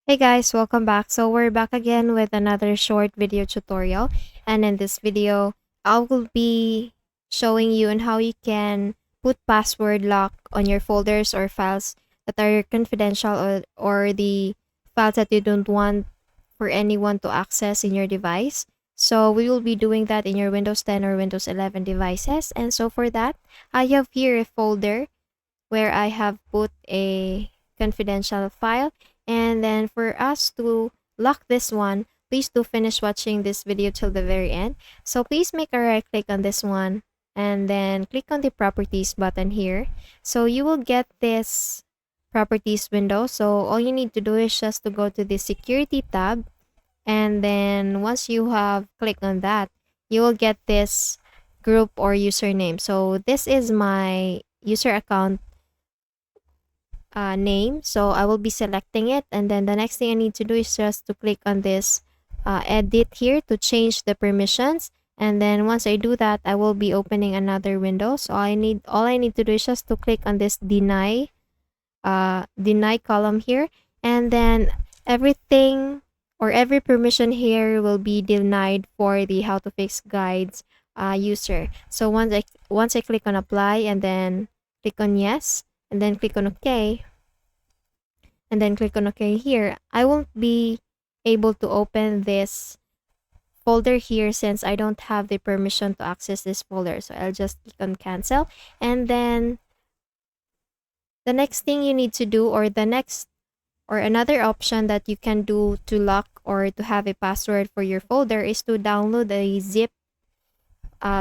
Hey guys, welcome back. So we're back again with another short video tutorial, and in this video, I will be showing you on how you can put password lock on your folders or files that are confidential or the files that you don't want for anyone to access in your device. So we will be doing that in your Windows 10 or Windows 11 devices. And so for that, I have here a folder where I have put a confidential file. And then for us to lock this one, please do finish watching this video till the very end. So please make a right click on this one and then click on the properties button here. So you will get this properties window. So all you need to do is just to go to the security tab, and then once you have clicked on that, you will get this group or username. So this is my user account name, so I will be selecting it, and then the next thing I need to do is just to click on this edit here to change the permissions. And then once I do that, I will be opening another window. So all I need to do is just to click on this deny column here, and then everything or every permission here will be denied for the how to fix guides user. So once I click on apply and then click on yes and then click on OK and then click on OK here, I won't be able to open this folder here since I don't have the permission to access this folder. So I'll just click on cancel, and then the next thing you need to do, or the next or another option that you can do to lock or to have a password for your folder, is to download a zip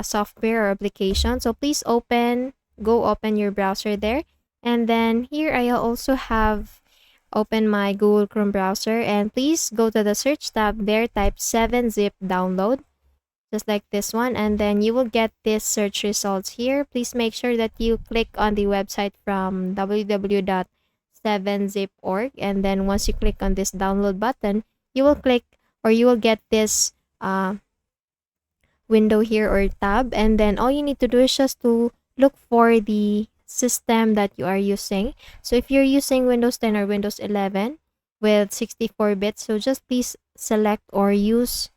software or application. So please go open your browser there, and then here I also have open my Google Chrome browser, and please go to the search tab there, type 7-zip download, just like this one, and then you will get this search results here. Please make sure that you click on the website from www.7zip.org, and then once you click on this download button, you will get this window here or tab, and then all you need to do is just to look for the system that you are using. So if you're using Windows 10 or Windows 11 with 64 bits, so just please select or choose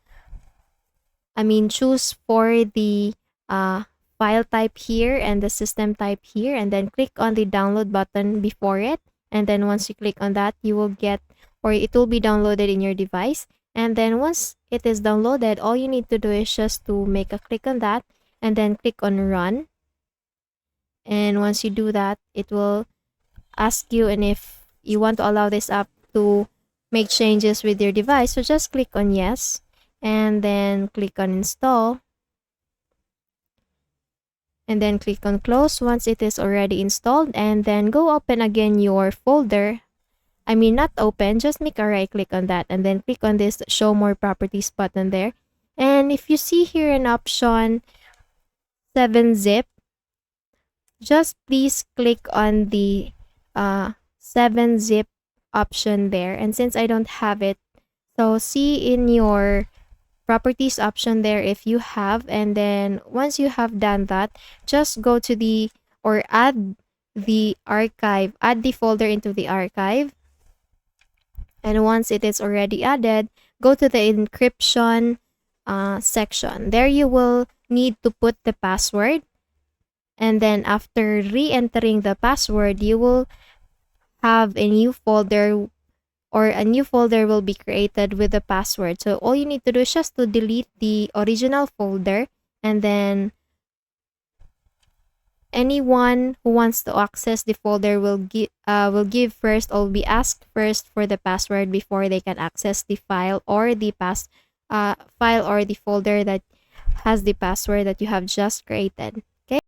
for the file type here and the system type here, and then click on the download button before it. And then once you click on that, you will get, or it will be downloaded in your device. And then once it is downloaded, all you need to do is just to make a click on that and then click on run. And once you do that, it will ask you and if you want to allow this app to make changes with your device. So just click on yes and then click on install, and then click on close once it is already installed, and then go open again your folder. Not open, just make a right click on that and then click on this show more properties button there. And if you see here an option 7-zip, just please click on the 7-zip option there. And since I don't have it, so see in your properties option there if you have, and then once you have done that, just go to the or add the folder into the archive. And once it is already added, go to the encryption section. There you will need to put the password, and then after re-entering the password, you will have a new folder, or a new folder will be created with the password. So all you need to do is just to delete the original folder, and then anyone who wants to access the folder will give first, or will be asked first for the password before they can access the file or the file or the folder that has the password that you have just created.